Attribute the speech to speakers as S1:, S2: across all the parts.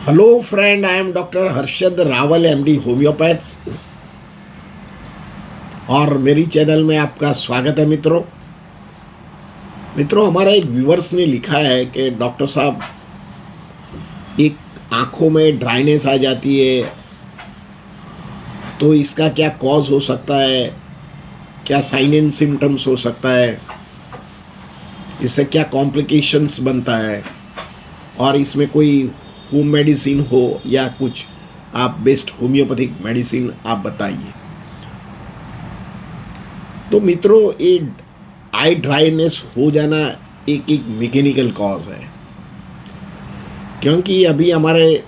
S1: Hello friend, I am doctor Harshad Rawal, MD homeopaths, और मेरी channel में आपका स्वागत है। मित्रों, हमारा एक व्यूवर्स ने लिखा है कि डॉक्टर साहब, एक आँखों में ड्राइनेस आ जाती है, तो इसका क्या कॉज हो सकता है, क्या साइन एंड सिम्टम्स हो सकता है, इससे क्या कॉम्प्लिकेशंस बनता है, और इसमें कोई होम मेडिसिन हो या कुछ आप बेस्ट होम्योपैथिक मेडिसिन आप बताइए। तो मित्रों, ये आई ड्राइनेस हो जाना एक एक मैकेनिकल कॉज है, क्योंकि अभी हमारे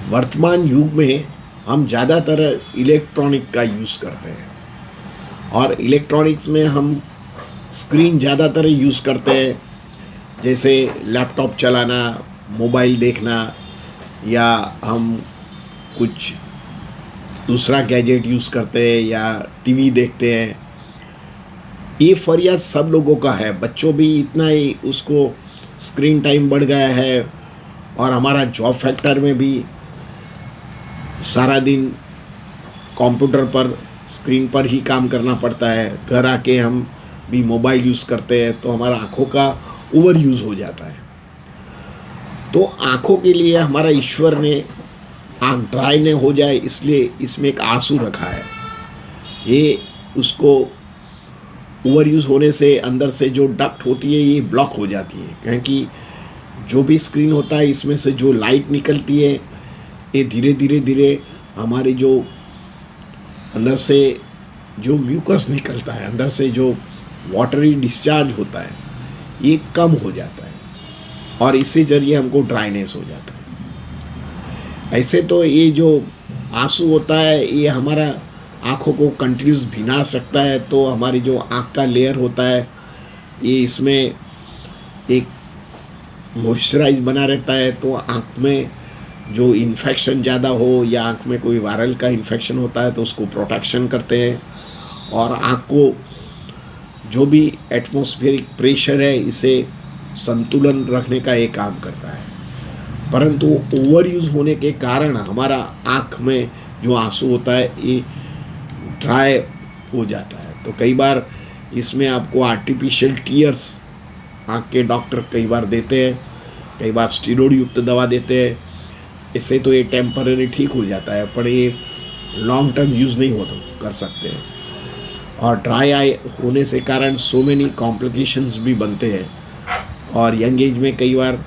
S1: वर्तमान युग में हम ज़्यादातर इलेक्ट्रॉनिक का यूज़ करते हैं, और इलेक्ट्रॉनिक्स में हम स्क्रीन ज़्यादातर यूज़ करते हैं, जैसे लैपटॉप चलाना, मोबाइल देखना, या हम कुछ दूसरा गैजेट यूज़ करते हैं या टीवी देखते हैं। ये फरियाद सब लोगों का है, बच्चों भी इतना ही उसको स्क्रीन टाइम बढ़ गया है, और हमारा जॉब फैक्टर में भी सारा दिन कंप्यूटर पर स्क्रीन पर ही काम करना पड़ता है। घर आके हम भी मोबाइल यूज़ करते हैं, तो हमारा आँखों का ओवर यूज़ हो जाता है। तो आँखों के लिए हमारा ईश्वर ने आँख ड्राई न हो जाए इसलिए इसमें एक आंसू रखा है। ये उसको ओवर यूज़ होने से अंदर से जो डक्ट होती है ये ब्लॉक हो जाती है, क्योंकि जो भी स्क्रीन होता है इसमें से जो लाइट निकलती है ये धीरे धीरे धीरे हमारी जो अंदर से जो म्यूकस निकलता है, अंदर से जो वाटरी डिस्चार्ज होता है, ये कम हो जाता है, और इसी जरिए हमको ड्राइनेस हो जाता है। ऐसे तो ये जो आंसू होता है ये हमारा आँखों को कंटिन्यूस भिना सकता है, तो हमारी जो आँख का लेयर होता है ये इसमें एक मॉइस्चराइज बना रहता है, तो आँख में जो इन्फेक्शन ज़्यादा हो या आँख में कोई वायरल का इन्फेक्शन होता है तो उसको प्रोटेक्शन करते हैं, और आँख को जो भी एटमॉस्फेरिक प्रेशर है इसे संतुलन रखने का ये काम करता है। परंतु ओवर यूज़ होने के कारण हमारा आँख में जो आंसू होता है ये ड्राई हो जाता है। तो कई बार इसमें आपको आर्टिफिशियल टीयर्स आँख के डॉक्टर कई बार देते हैं, कई बार स्टीरॉइड युक्त दवा देते हैं। इससे तो ये टेम्पररी ठीक हो जाता है, पर ये लॉन्ग टर्म यूज़ नहीं होता कर सकते हैं, और ड्राई आई होने से कारण सो मेनी कॉम्प्लिकेशंस भी बनते हैं, और यंग एज में कई बार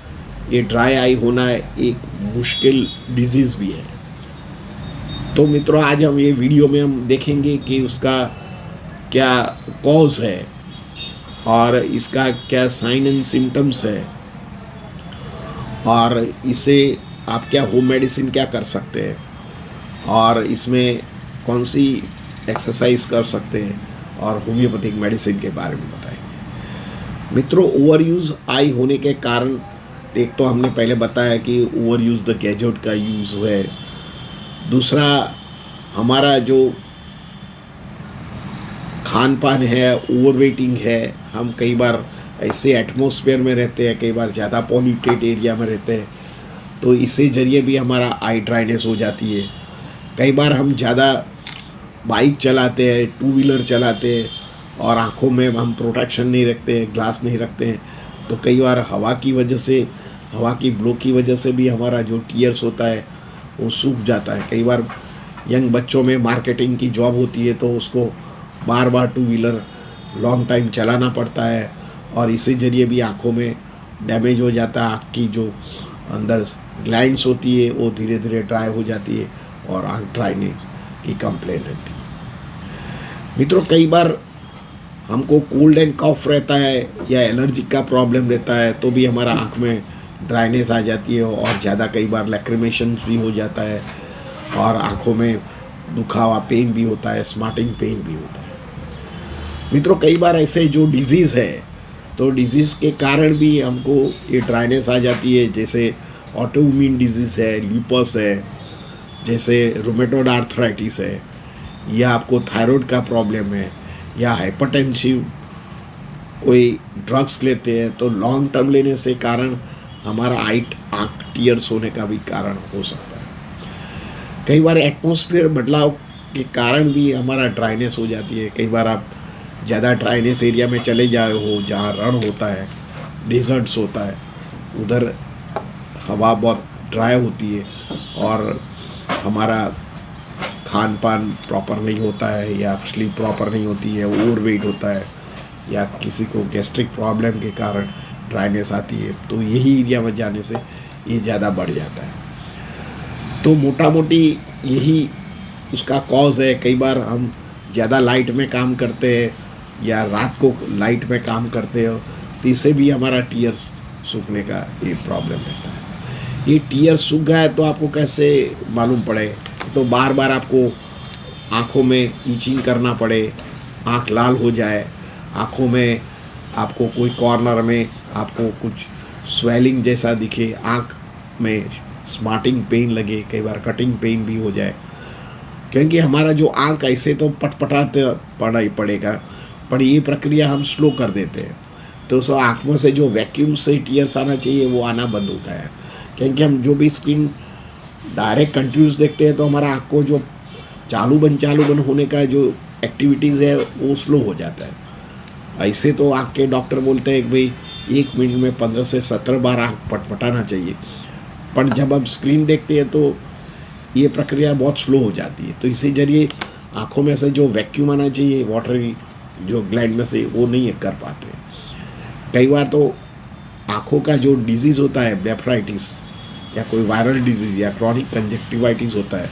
S1: ये ड्राई आई होना एक मुश्किल डिजीज़ भी है। तो मित्रों, आज हम ये वीडियो में हम देखेंगे कि उसका क्या कॉज है और इसका क्या साइन एंड सिम्टम्स है, और इसे आप क्या होम मेडिसिन क्या कर सकते हैं, और इसमें कौन सी एक्सरसाइज कर सकते हैं, और होम्योपैथिक मेडिसिन के बारे में बताएंगे। मित्रों, ओवर यूज़ आई होने के कारण एक तो हमने पहले बताया कि ओवर यूज़ द गैजेट का यूज़ है। दूसरा, हमारा जो खान पान है, ओवर वेटिंग है, हम कई बार ऐसे एटमॉस्फेयर में रहते हैं, कई बार ज़्यादा पॉल्यूटेड एरिया में रहते हैं, तो इसी जरिए भी हमारा आई ड्राइनेस हो जाती है। कई बार हम ज़्यादा बाइक चलाते हैं, टू व्हीलर चलाते हैं, और आँखों में हम प्रोटेक्शन नहीं रखते हैं, ग्लास नहीं रखते हैं, तो कई बार हवा की वजह से, हवा की ब्लो की वजह से भी हमारा जो टीयर्स होता है वो सूख जाता है। कई बार यंग बच्चों में मार्केटिंग की जॉब होती है तो उसको बार बार टू व्हीलर लॉन्ग टाइम चलाना पड़ता है, और इसी जरिए भी आँखों में डैमेज हो जाता है। आँख की जो अंदर ग्लैंड्स होती है वो धीरे धीरे ड्राई हो जाती है, और आँख ड्राइनेस की कंप्लेन रहती है। मित्रों, कई बार हमको कोल्ड एंड कफ रहता है या एलर्जिक का प्रॉब्लम रहता है तो भी हमारा आँख में ड्राइनेस आ जाती है, और ज़्यादा कई बार लैक्रिमेशंस भी हो जाता है, और आँखों में दुखावा पेन भी होता है, स्मार्टिंग पेन भी होता है। मित्रों, कई बार ऐसे जो डिजीज़ है तो डिजीज़ के कारण भी हमको ये ड्राइनेस आ जाती है, जैसे ऑटोइम्यून डिजीज़ है, ल्यूपस है, जैसे रूमेटॉइड आर्थराइटिस है, या आपको थायराइड का प्रॉब्लम है, या हाइपरटेंसिव कोई ड्रग्स लेते हैं तो लॉन्ग टर्म लेने से कारण हमारा आँख टीयर्स होने का भी कारण हो सकता है। कई बार एटमॉस्फेयर बदलाव के कारण भी हमारा ड्राइनेस हो जाती है। कई बार आप ज़्यादा ड्राइनेस एरिया में चले जाए हो जहाँ रण होता है, डेजर्ट्स होता है, उधर हवा बहुत ड्राई होती है और हमारा खान पान प्रॉपर नहीं होता है या स्लीप प्रॉपर नहीं होती है, ओवर वेट होता है या किसी को गैस्ट्रिक प्रॉब्लम के कारण ड्राइनेस आती है, तो यही एरिया में जाने से ये ज़्यादा बढ़ जाता है। तो मोटा मोटी यही उसका कॉज है। कई बार हम ज़्यादा लाइट में काम करते हैं या रात को लाइट में काम करते हो तो इससे भी हमारा टीयर्स सूखने का ये प्रॉब्लम रहता है। ये टीयर सूख गया है तो आपको कैसे मालूम पड़े? तो बार बार आपको आँखों में ईचिंग करना पड़े, आँख लाल हो जाए, आँखों में आपको कोई कॉर्नर में आपको कुछ स्वेलिंग जैसा दिखे, आँख में स्मार्टिंग पेन लगे, कई बार कटिंग पेन भी हो जाए, क्योंकि हमारा जो आँख ऐसे तो पटपटाते पड़ा ही पड़ेगा, पर ये प्रक्रिया हम स्लो कर देते हैं तो उस आँख में से जो वैक्यूम से टीयर्स आना चाहिए वो आना बंद होता है। क्योंकि हम जो भी स्क्रीन डायरेक्ट कंटिन्यूस देखते हैं तो हमारा आँख को जो चालू बंद होने का जो एक्टिविटीज़ है वो स्लो हो जाता है। ऐसे तो आँख के डॉक्टर बोलते हैं कि भाई 1 मिनट में 15 से 17 बार आँख पटपटाना चाहिए, पर जब हम स्क्रीन देखते हैं तो ये प्रक्रिया बहुत स्लो हो जाती है। तो इसी जरिए आँखों में से जो वैक्यूम आना चाहिए वाटरी जो ग्लैंड में से वो नहीं कर पाते। कई बार तो आँखों का जो डिजीज़ होता है ब्लेफराइटिस या कोई वायरल डिजीज़ या क्रॉनिक कंजक्टिवाइटिस होता है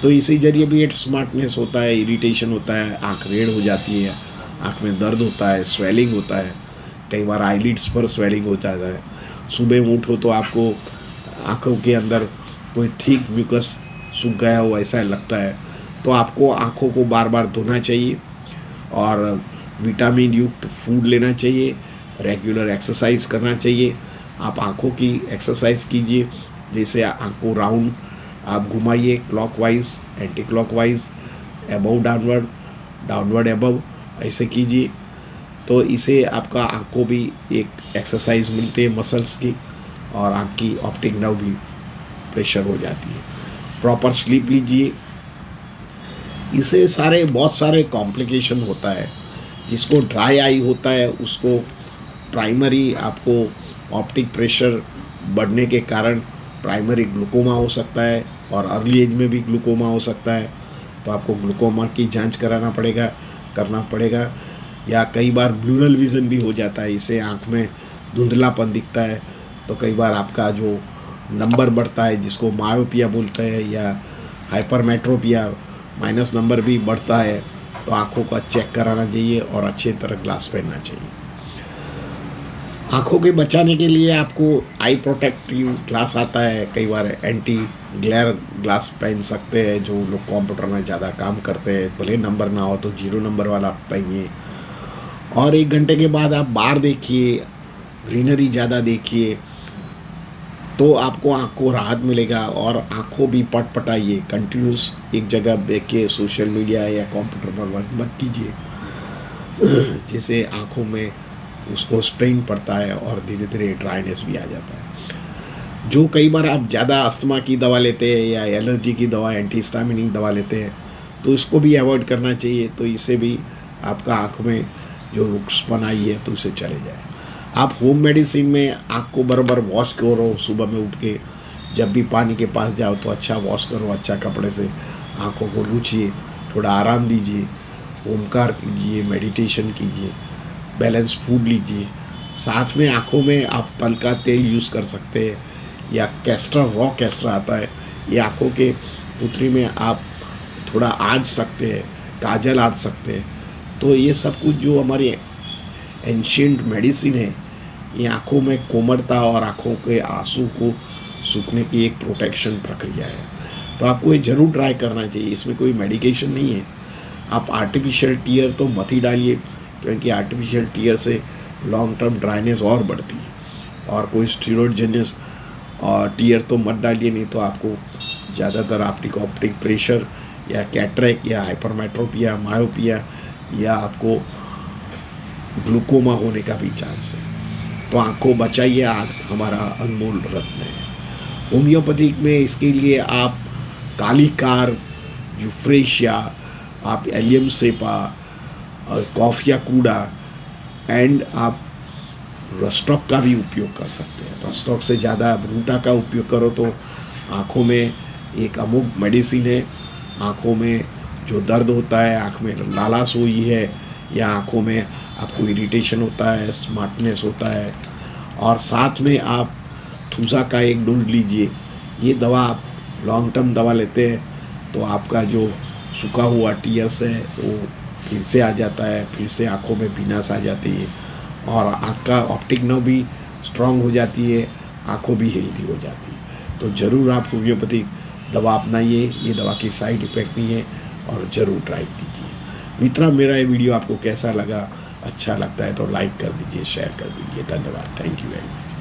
S1: तो इसी जरिए भी एक स्मार्टनेस होता है, इरिटेशन होता है, आँख रेड हो जाती है, आँख में दर्द होता है, स्वेलिंग होता है, कई बार आईलिड्स पर स्वेलिंग हो जाता है। सुबह उठो तो आपको आँखों के अंदर कोई थिक म्यूकस सूख गया हो ऐसा लगता है, तो आपको आँखों को बार बार धोना चाहिए और विटामिन युक्त फूड लेना चाहिए, रेगुलर एक्सरसाइज करना चाहिए। आप आँखों की एक्सरसाइज कीजिए, जैसे आँख को राउंड आप घुमाइए, clockwise, anti clockwise, above downward, downward above, ऐसे कीजिए। तो इसे आपका आँख को भी एक एक्सरसाइज मिलती है मसल्स की और आँख की ऑप्टिक नर्व भी प्रेशर हो जाती है। प्रॉपर स्लीप लीजिए। इससे बहुत सारे कॉम्प्लिकेशन होता है। जिसको ड्राई आई होता है उसको प्राइमरी आपको ऑप्टिक प्रेशर बढ़ने के कारण प्राइमरी ग्लूकोमा हो सकता है और अर्ली एज में भी ग्लूकोमा हो सकता है, तो आपको ग्लूकोमा की जांच करना पड़ेगा। या कई बार ब्लूरल विज़न भी हो जाता है, इससे आँख में धुंधलापन दिखता है, तो कई बार आपका जो नंबर बढ़ता है जिसको मायोपिया बोलते हैं या हाइपरमेट्रोपिया माइनस नंबर भी बढ़ता है, तो आँखों का चेक कराना चाहिए और अच्छे तरह ग्लास पहनना चाहिए। आँखों के बचाने के लिए आपको आई प्रोटेक्टिव ग्लास आता है, कई बार एंटी ग्लेयर ग्लास पहन सकते हैं। जो लोग कंप्यूटर में ज़्यादा काम करते हैं, भले नंबर ना हो तो 0 नंबर वाला पहनिए। और 1 घंटे के बाद आप बाहर देखिए, ग्रीनरी ज़्यादा देखिए, तो आपको आँख को राहत मिलेगा। और आँखों भी पटपटाइए, कंटिन्यूस एक जगह देख के सोशल मीडिया या कंप्यूटर पर वर्क मत कीजिए, जिससे आँखों में उसको स्ट्रेन पड़ता है और धीरे धीरे ड्राइनेस भी आ जाता है। जो कई बार आप ज़्यादा अस्थमा की दवा लेते हैं या एलर्जी की दवा, एंटीहिस्टामिनिक दवा लेते हैं, तो इसको भी अवॉइड करना चाहिए। तो इससे भी आपका आँख में जो रुक्षपन आई है तो उसे चले जाए। आप होम मेडिसिन में आँख को बराबर वॉश करो, सुबह में उठ के जब भी पानी के पास जाओ तो अच्छा वॉश करो, अच्छा कपड़े से आँखों को लूचिए, थोड़ा आराम दीजिए, ओमकार कीजिए, मेडिटेशन कीजिए, बैलेंस फूड लीजिए। साथ में आँखों में आप तल का तेल यूज़ कर सकते हैं या कैस्टर, रॉ कैस्टर आता है, ये आँखों के पुतरी में आप थोड़ा आँच सकते हैं, काजल आँच सकते हैं। तो ये सब कुछ जो हमारी एंशिएंट मेडिसिन है, ये आँखों में कोमलता और आँखों के आंसू को सूखने की एक प्रोटेक्शन प्रक्रिया है। तो आपको ये ज़रूर ट्राई करना चाहिए, इसमें कोई मेडिकेशन नहीं है। आप आर्टिफिशियल टीयर तो मत ही डालिए, क्योंकि आर्टिफिशियल टीयर से लॉन्ग टर्म ड्राइनेस और बढ़ती है। और कोई स्टीरॉयड जनियस और टीयर तो मत डालिए, नहीं तो आपको ज़्यादातर ऑप्टिक प्रेशर या कैटरेक्ट या हाइपरमेट्रोपिया, मायोपिया या आपको ग्लूकोमा होने का भी चांस है। तो आँख को बचाइए, आँख हमारा अनमोल रत्न है। होम्योपैथिक में इसके लिए आप काली कार, यूफ्रेशिया, आप एलियम सेपा, कॉफिया कूड़ा एंड आप रस्टॉक का भी उपयोग कर सकते हैं। रस्टॉक से ज़्यादा आप रूटा का उपयोग करो तो आँखों में एक अमुक मेडिसिन है, आँखों में जो दर्द होता है, आँख में लालास हुई है या आँखों में आपको इरिटेशन होता है, स्मार्टनेस होता है, और साथ में आप थूसा का एक डोज लीजिए। ये दवा आप लॉन्ग टर्म दवा लेते हैं तो आपका जो सूखा हुआ टीयर्स है वो फिर से आ जाता है, फिर से आँखों में भीनास आ जाती है और आँख का ऑप्टिक नर्व भी स्ट्रांग हो जाती है, आँखों भी हेल्दी हो जाती है। तो ज़रूर आप होम्योपैथिक दवा अपनाइए, ये दवा की साइड इफ़ेक्ट नहीं है और ज़रूर ट्राई कीजिए। मित्रा, मेरा ये वीडियो आपको कैसा लगा? अच्छा लगता है तो लाइक कर दीजिए, शेयर कर दीजिए। धन्यवाद। Thank you very much.